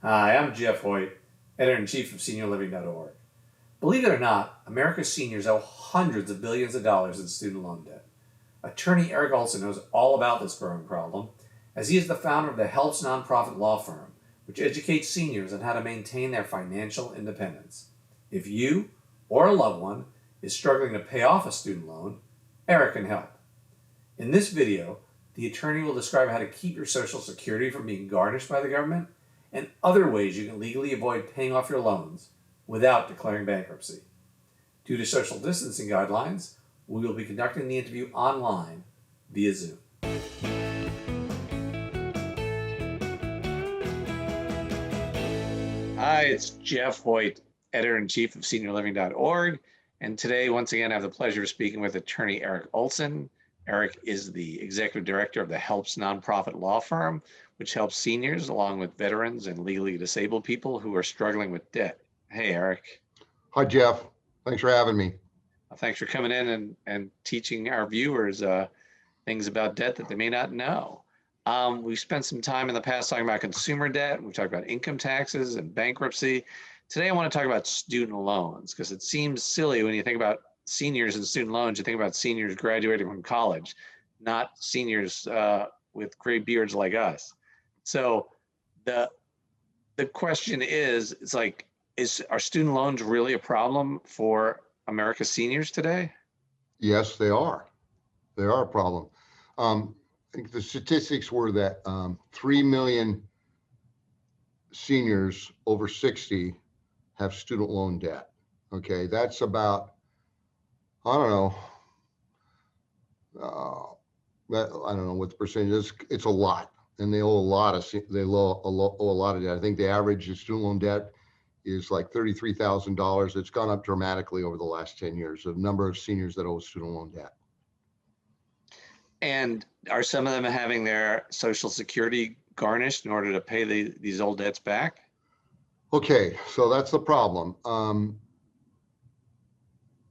Hi, I'm Jeff Hoyt, Editor-in-Chief of SeniorLiving.Org. Believe it or not, America's seniors owe hundreds of billions of dollars in student loan debt. Attorney Eric Olsen knows all about this growing problem, as he is the founder of the HELPS nonprofit law firm, which educates seniors on how to maintain their financial independence. If you or a loved one is struggling to pay off a student loan, Eric can help. In this video, the attorney will describe how to keep your Social Security from being garnished by the government and other ways you can legally avoid paying off your loans without declaring bankruptcy. Due to social distancing guidelines, we will be conducting the interview online via Zoom. Hi, it's Jeff Hoyt, Editor-in-Chief of SeniorLiving.Org, and today, once again, I have the pleasure of speaking with attorney Eric Olsen. Eric is the Executive Director of the HELPS nonprofit law firm, which helps seniors along with veterans and legally disabled people who are struggling with debt. Hey, Eric. Hi, Jeff. Thanks for having me. Thanks for coming in and teaching our viewers things about debt that they may not know. We've spent some time in the past talking about consumer debt. We've talked about income taxes and bankruptcy. Today, I want to talk about student loans because it seems silly when you think about seniors and student loans. You think about seniors graduating from college, not seniors with gray beards like us. So the question is, are student loans really a problem for America's seniors today? Yes, they are. They are a problem. I think the statistics were that 3 million seniors over 60 have student loan debt. Okay, that's about, I don't know what the percentage is. It's a lot, and they owe a lot of debt. I think the average student loan debt is like $33,000. It's gone up dramatically over the last 10 years, the number of seniors that owe student loan debt. And are some of them having their Social Security garnished in order to pay these old debts back? Okay, so that's the problem.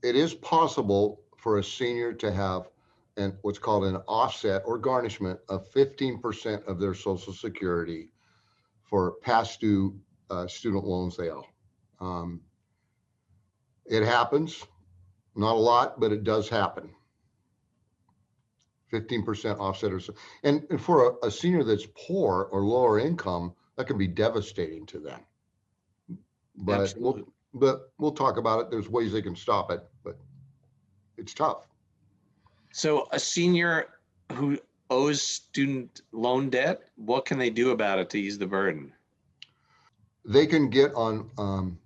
It is possible for a senior to have what's called an offset or garnishment of 15% of their Social Security for past due student loans they owe. It happens, not a lot, but it does happen. 15% offset or so. And for a senior that's poor or lower income, that can be devastating to them. But we'll talk about it. There's ways they can stop it, but it's tough. So a senior who owes student loan debt, what can they do about it to ease the burden? They can get on an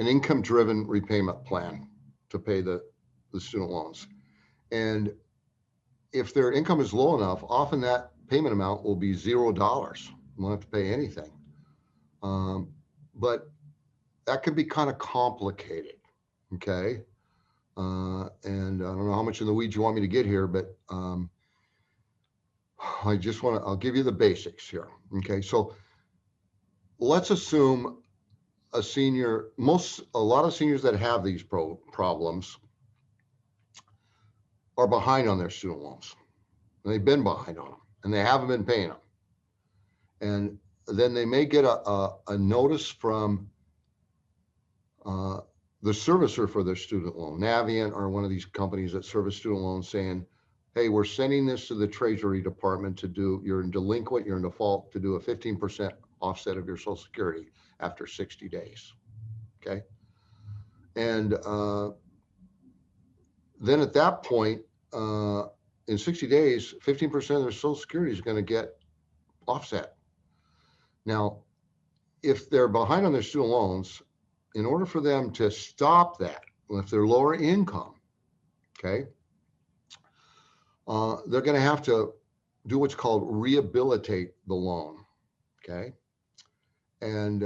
income-driven repayment plan to pay the student loans. And if their income is low enough, often that payment amount will be $0. You won't have to pay anything. But that can be kind of complicated, okay? And I don't know how much in the weeds you want me to get here, but I'll give you the basics here, okay? So let's assume a lot of seniors that have these problems are behind on their student loans. They've been behind on them and they haven't been paying them. And then they may get a notice from the servicer for their student loan, Navient or one of these companies that service student loans, saying, hey, we're sending this to the Treasury Department you're in delinquent, you're in default, to do a 15% offset of your Social Security after 60 days, okay? And then at that point, in 60 days, 15% of their Social Security is going to get offset. Now, if they're behind on their student loans, in order for them to stop that, if they're lower income, okay, they're going to have to do what's called rehabilitate the loan, okay? And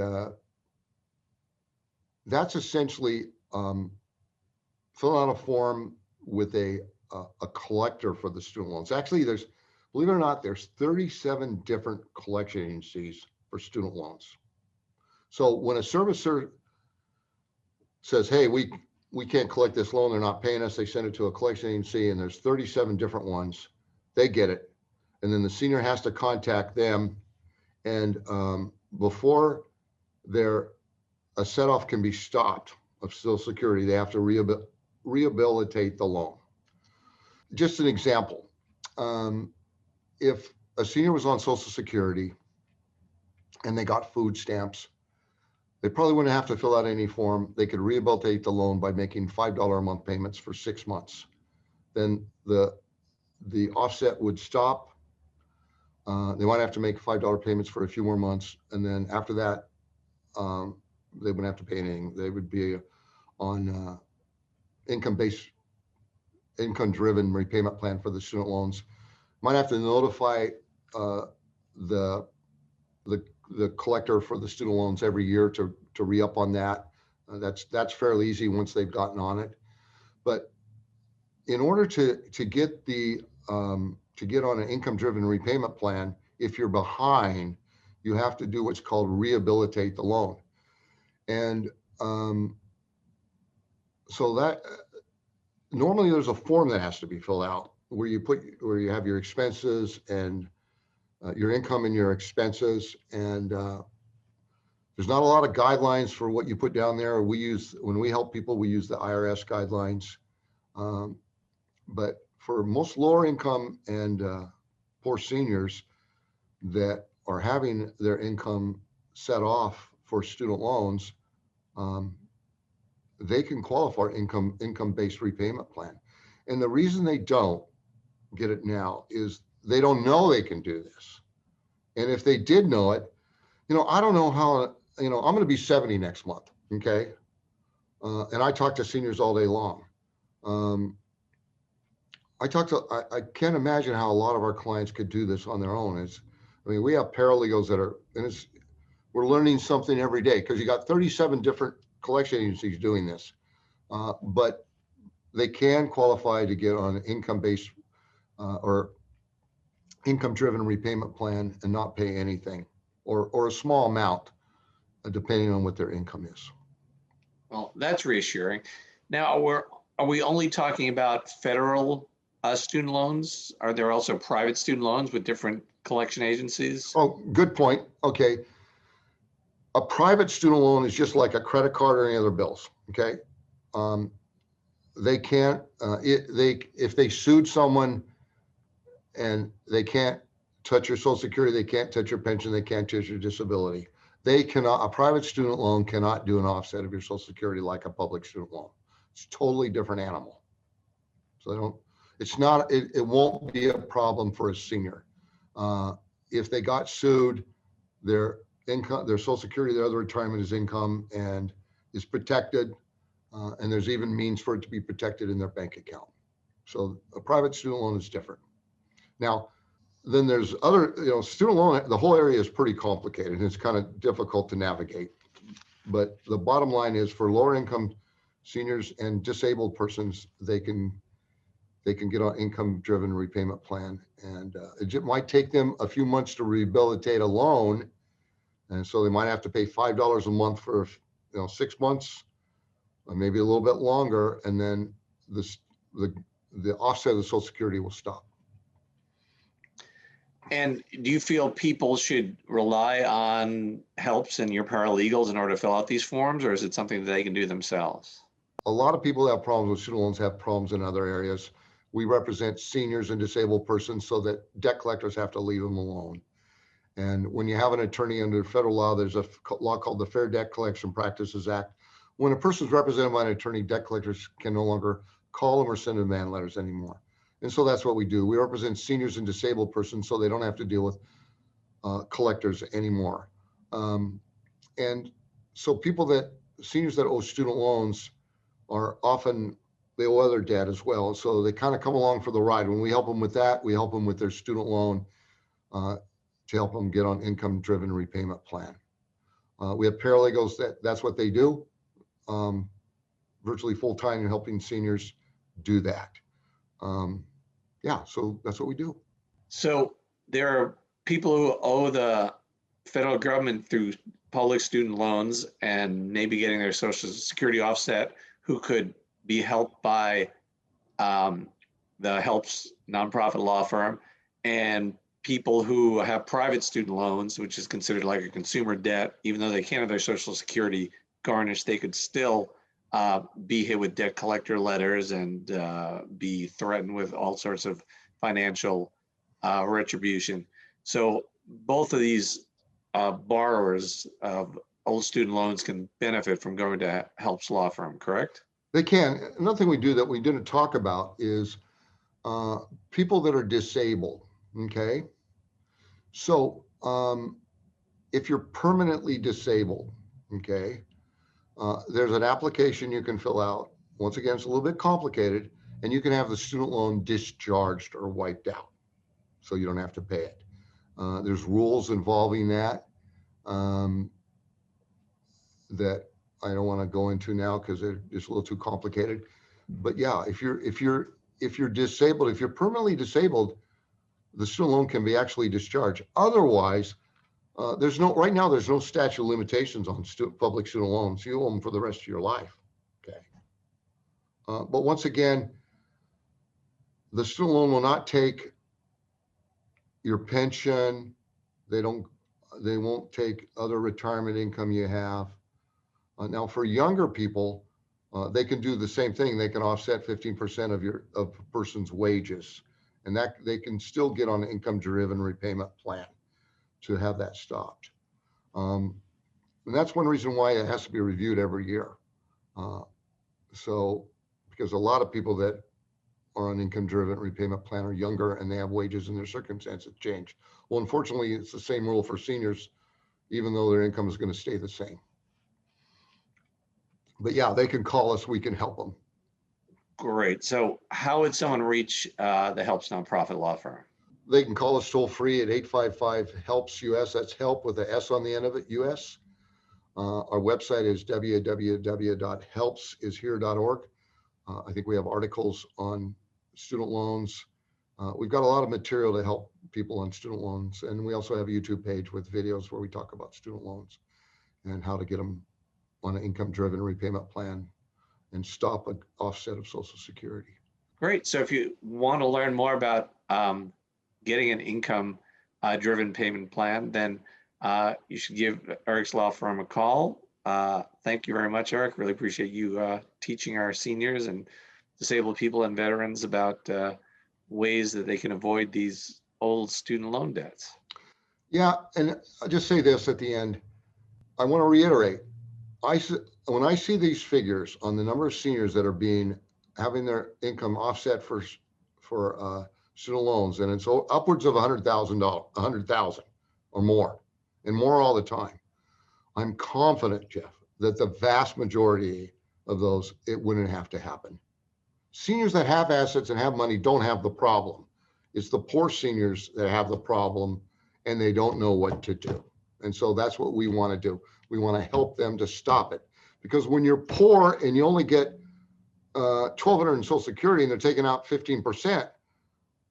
that's essentially fill out a form with a collector for the student loans. Actually, believe it or not, there's 37 different collection agencies for student loans. So when a servicer says, hey, we can't collect this loan, they're not paying us, they send it to a collection agency, and there's 37 different ones, they get it. And then the senior has to contact them. And before a set-off can be stopped of Social Security. They have to rehabilitate the loan. Just an example, if a senior was on Social Security and they got food stamps, they probably wouldn't have to fill out any form. They could rehabilitate the loan by making $5 a month payments for 6 months. Then the offset would stop. They might have to make $5 payments for a few more months. And then after that, they wouldn't have to pay anything. They would be on income-driven repayment plan for the student loans. Might have to notify the collector for the student loans every year to re-up on that. That's fairly easy once they've gotten on it. But in order to get on an income-driven repayment plan, if you're behind, you have to do what's called rehabilitate the loan. And so that normally there's a form that has to be filled out where you have your expenses and your income and your expenses. And there's not a lot of guidelines for what you put down there. When we help people, we use the IRS guidelines. But for most lower income and poor seniors that are having their income set off for student loans, they can qualify income-based repayment plan. And the reason they don't get it now is they don't know they can do this. And if they did know it, I don't know how, I'm going to be 70 next month. Okay. And I talk to seniors all day long. I can't imagine how a lot of our clients could do this on their own. We have paralegals we're learning something every day because you got 37 different collection agencies doing this, but they can qualify to get on an income-based or income-driven repayment plan and not pay anything or a small amount, depending on what their income is. Well, that's reassuring. Now, are we only talking about federal student loans? Are there also private student loans with different collection agencies? Oh, good point. Okay. A private student loan is just like a credit card or any other bills. Okay. They can't, if they sued someone and they can't touch your Social Security, they can't touch your pension, they can't touch your disability. A private student loan cannot do an offset of your Social Security like a public student loan. It's a totally different animal. So it won't be a problem for a senior. If they got sued, their income, their Social Security, their other retirement is income and is protected. And there's even means for it to be protected in their bank account. So a private student loan is different. Now, then there's other, student loan, the whole area is pretty complicated and it's kind of difficult to navigate. But the bottom line is for lower income seniors and disabled persons, they can get on income-driven repayment plan. And it might take them a few months to rehabilitate a loan. And so they might have to pay $5 a month for 6 months, or maybe a little bit longer. And then the offset of the Social Security will stop. And do you feel people should rely on helps and your paralegals in order to fill out these forms, or is it something that they can do themselves? A lot of people that have problems with student loans have problems in other areas. We represent seniors and disabled persons so that debt collectors have to leave them alone. And when you have an attorney under federal law, there's a law called the Fair Debt Collection Practices Act. When a person is represented by an attorney, debt collectors can no longer call them or send demand letters anymore. And so that's what we do. We represent seniors and disabled persons so they don't have to deal with collectors anymore. And so seniors that owe student loans are often, they owe other debt as well. So they kind of come along for the ride. When we help them with that, we help them with their student loan to help them get on income-driven repayment plan. We have paralegals that's what they do, virtually full-time in helping seniors do that. So that's what we do. So there are people who owe the federal government through public student loans and maybe getting their Social Security offset who could be helped by the HELPS nonprofit law firm, and people who have private student loans, which is considered like a consumer debt, even though they can't have their Social Security garnished, they could still be hit with debt collector letters and be threatened with all sorts of financial retribution. So both of these borrowers of old student loans can benefit from going to HELP's law firm, correct? They can. Another thing we do that we didn't talk about is people that are disabled. Okay. So if you're permanently disabled, okay, there's an application you can fill out. Once again, it's a little bit complicated, and you can have the student loan discharged or wiped out, so you don't have to pay it. There's rules involving that that I don't want to go into now because they're just a little too complicated. But yeah, if you're disabled, if you're permanently disabled, the student loan can be actually discharged. Otherwise, right now there's no statute of limitations on public student loans. You owe them for the rest of your life. Okay. But once again, the student loan will not take your pension. They won't take other retirement income you have. Now for younger people, they can do the same thing. They can offset 15% of a person's wages, and that they can still get on an income-driven repayment plan to have that stopped. And that's one reason why it has to be reviewed every year. So because a lot of people that are on income-driven repayment plan are younger and they have wages and their circumstances change. Well, unfortunately, it's the same rule for seniors, even though their income is going to stay the same. But yeah, they can call us. We can help them. Great. So how would someone reach the HELP's nonprofit law firm? They can call us toll free at 855-HELPS-US. That's help with a S on the end of it, US. Our website is www.helpsishere.org. I think we have articles on student loans. We've got a lot of material to help people on student loans. And we also have a YouTube page with videos where we talk about student loans and how to get them on an income-driven repayment plan and stop an offset of Social Security. Great. So if you want to learn more about getting an income-driven payment plan, then you should give Eric's law firm a call. Thank you very much, Eric. Really appreciate you teaching our seniors and disabled people and veterans about ways that they can avoid these old student loan debts. Yeah, and I'll just say this at the end. I want to reiterate, when I see these figures on the number of seniors that are having their income offset for student loans, and it's upwards of $100,000 or more, and more all the time, I'm confident, Jeff, that the vast majority of those, it wouldn't have to happen. Seniors that have assets and have money don't have the problem. It's the poor seniors that have the problem, and they don't know what to do. And so that's what we want to do. We want to help them to stop it. Because when you're poor and you only get $1,200 in Social Security and they're taking out 15%,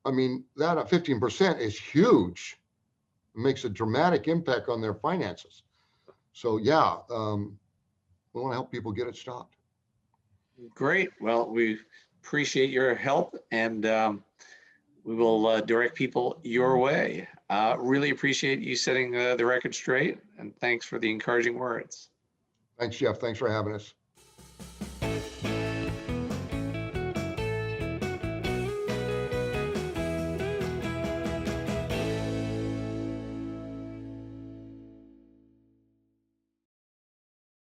I mean, that 15% is huge. It makes a dramatic impact on their finances. So yeah, we want to help people get it stopped. Great. Well, we appreciate your help, and we will direct people your way. Really appreciate you setting the record straight, and thanks for the encouraging words. Thanks, Jeff. Thanks for having us.